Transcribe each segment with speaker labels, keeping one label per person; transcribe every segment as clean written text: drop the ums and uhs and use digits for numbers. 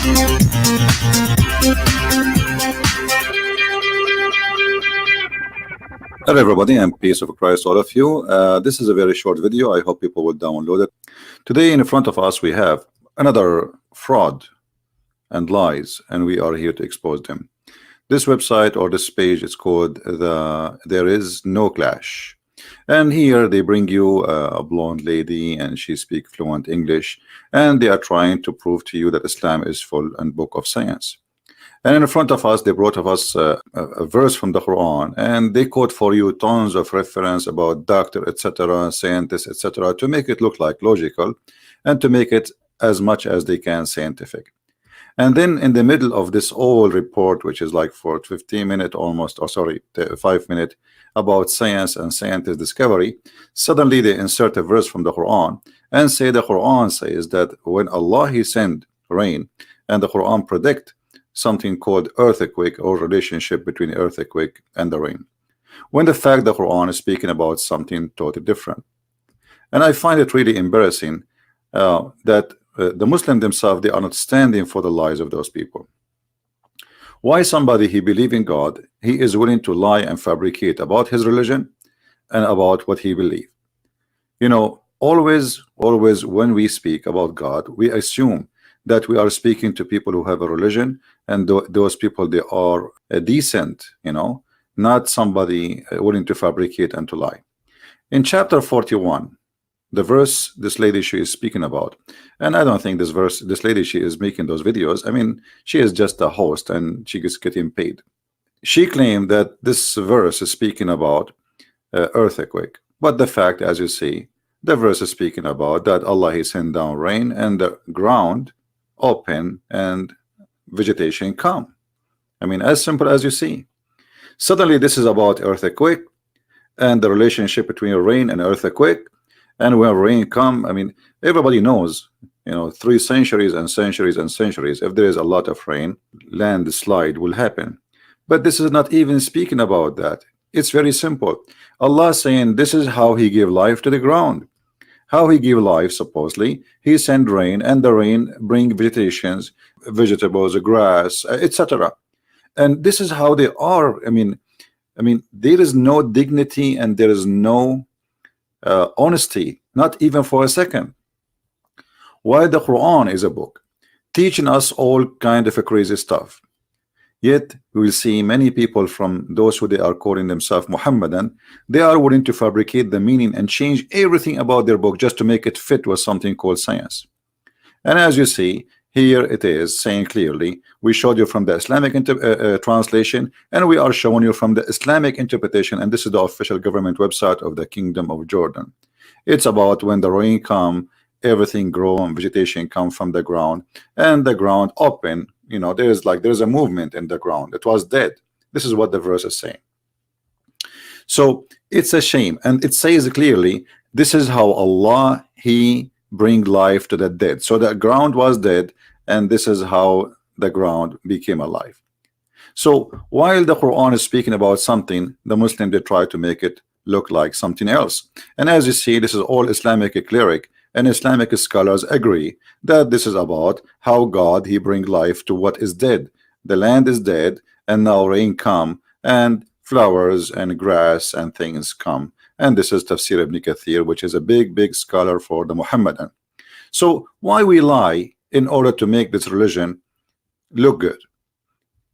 Speaker 1: Hello everybody, and peace of Christ all of you. This is a very short video. I hope people will download it. Today in front of us we have another fraud and lies, and we are here to expose them. This website or this page is called There Is No Clash, and here they bring you a blonde lady and she speaks fluent English, and they are trying to prove to you that Islam is full and book of science. And in front of us, they brought of us a verse from the Qur'an, and they quote for you tons of reference about doctor, etc., scientists, etc., to make it look like logical and to make it as much as they can scientific. And then in the middle of this whole report, which is like for 15 minutes almost, or sorry, 5 minutes, about science and scientist discovery, suddenly they insert a verse from the Qur'an and say the Qur'an says that when Allah He send rain, and the Qur'an predict something called earthquake or relationship between earthquake and the rain, when the fact the Quran is speaking about something totally different. And I find it really embarrassing that the Muslims themselves, they are not standing for the lies of those people. Why somebody he believe in God, he is willing to lie and fabricate about his religion and about what he believe? You know, always when we speak about God, we assume that we are speaking to people who have a religion, and those people, they are decent, you know, not somebody willing to fabricate and to lie. In chapter 41, the verse this lady she is speaking about, and I don't think this lady she is making those videos, I mean, she is just a host and she is getting paid. She claimed that this verse is speaking about earthquake, but the fact, as you see, the verse is speaking about that Allah He sent down rain and the ground open and vegetation come. I mean, as simple as you see. Suddenly this is about earthquake and the relationship between rain and earthquake, and when rain come, I mean, everybody knows, you know, 3 centuries and centuries and centuries, if there is a lot of rain, landslide will happen. But this is not even speaking about that. It's very simple. Allah saying this is how He gave life to the ground. How He give life, supposedly He send rain, and the rain bring vegetations, vegetables, grass, etc. And this is how they are. I mean there is no dignity and there is no honesty, not even for a second. While the Quran is a book teaching us all kind of a crazy stuff, yet we will see many people from those who they are calling themselves Muhammadan, they are willing to fabricate the meaning and change everything about their book just to make it fit with something called science. And as you see here, it is saying clearly, we showed you from the Islamic translation, and we are showing you from the Islamic interpretation, and this is the official government website of the Kingdom of Jordan. It's about when the rain come, everything grow and vegetation come from the ground, and the ground open. You know, there's a movement in the ground. It was dead. This is what the verse is saying. So it's a shame, and it says clearly this is how Allah He bring life to the dead. So the ground was dead, and this is how the ground became alive. So while the Quran is speaking about something, the Muslim, they try to make it look like something else. And as you see, this is all Islamic cleric, and Islamic scholars agree that this is about how God He bring life to what is dead. The land is dead, and now rain come, and flowers and grass and things come. And this is Tafsir ibn Kathir, which is a big scholar for the Muhammadan. So why we lie in order to make this religion look good?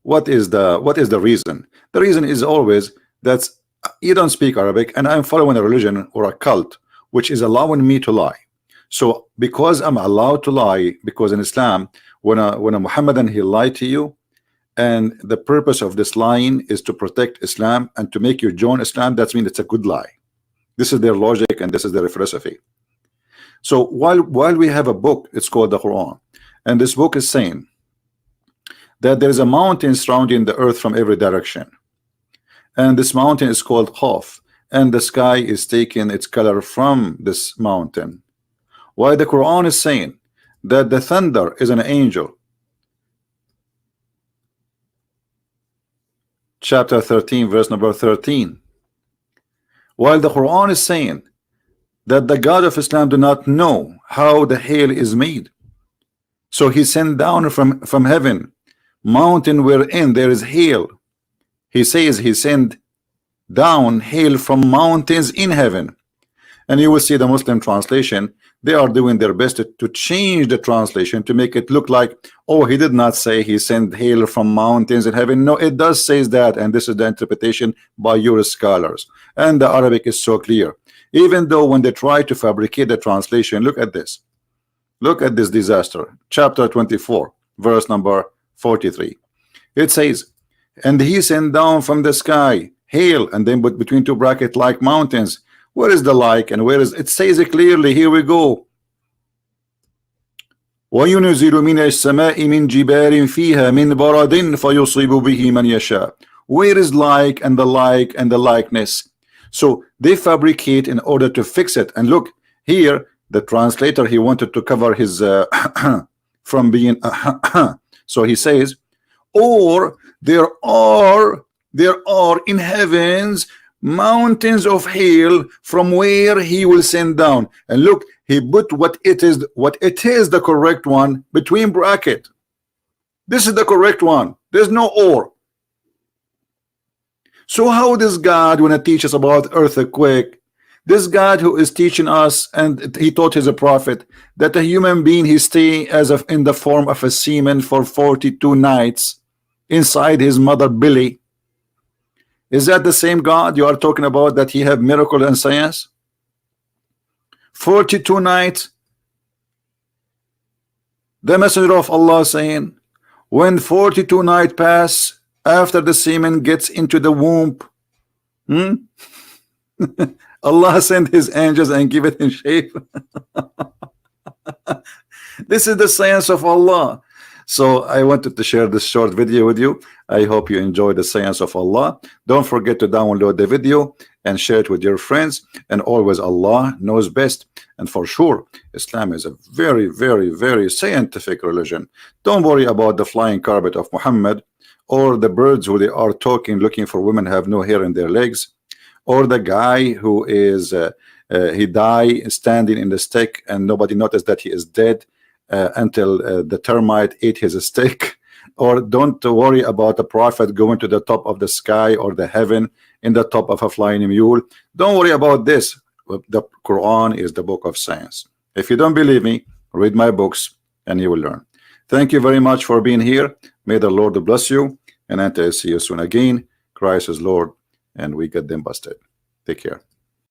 Speaker 1: What is the reason? The reason is always that you don't speak Arabic, and I'm following a religion or a cult which is allowing me to lie. So because I'm allowed to lie, because in Islam, when a Muhammadan he lied to you, and the purpose of this lying is to protect Islam and to make you join Islam, that means it's a good lie. This is their logic and this is their philosophy. So while we have a book, it's called the Quran, and this book is saying that there is a mountain surrounding the earth from every direction, and this mountain is called Qaf, and the sky is taking its color from this mountain, while the Quran is saying that the thunder is an angel. Chapter 13, verse number 13. While the Quran is saying that the God of Islam do not know how the hail is made. So he sent down from heaven mountain wherein there is hail. He says he sent down hail from mountains in heaven. And you will see the Muslim translation, they are doing their best to change the translation to make it look like, oh, he did not say he sent hail from mountains in heaven. No, it does say that, and this is the interpretation by your scholars. And the Arabic is so clear. Even though when they try to fabricate the translation, look at this. Look at this disaster. Chapter 24, verse number 43. It says, and he sent down from the sky hail, and then put between two brackets like mountains. Where is the like and where is it? Says it clearly. Here we go. وَيُنْزِلُ مِنَ السَّمَاءِ مِنْ جِبَالٍ فِيهَا مِنْ بَرَدٍ فَيُصِيبُ بِهِ مَنْ يَشَاءُ. Where is like and the like and the likeness? So they fabricate in order to fix it. And look here, the translator, he wanted to cover his from being so he says, or there are in heavens mountains of hail from where he will send down. And look, he put what it is the correct one between bracket. This is the correct one. There's no or. So how does God want to teach us about earthquake? This God who is teaching us, and he taught his prophet that a human being, he stay as of in the form of a semen for 42 nights inside his mother belly. Is that the same God you are talking about, that he have miracle and science? 42 nights. The messenger of Allah saying, when 42 nights pass after the semen gets into the womb, Allah sent his angels and give it in shape. This is the science of Allah. So I wanted to share this short video with you. I hope you enjoy the science of Allah. Don't forget to download the video and share it with your friends. And always, Allah knows best. And for sure, Islam is a very, very, very scientific religion. Don't worry about the flying carpet of Muhammad, or the birds who they are talking, looking for women have no hair in their legs, or the guy who is he died standing in the stick and nobody noticed that he is dead until the termite ate his stick. Or don't worry about the prophet going to the top of the sky or the heaven in the top of a flying mule. Don't worry about this. The Quran is the book of science. If you don't believe me, read my books and you will learn. Thank you very much for being here. May the Lord bless you, and until I see you soon again. Christ is Lord, and we get them busted. Take care.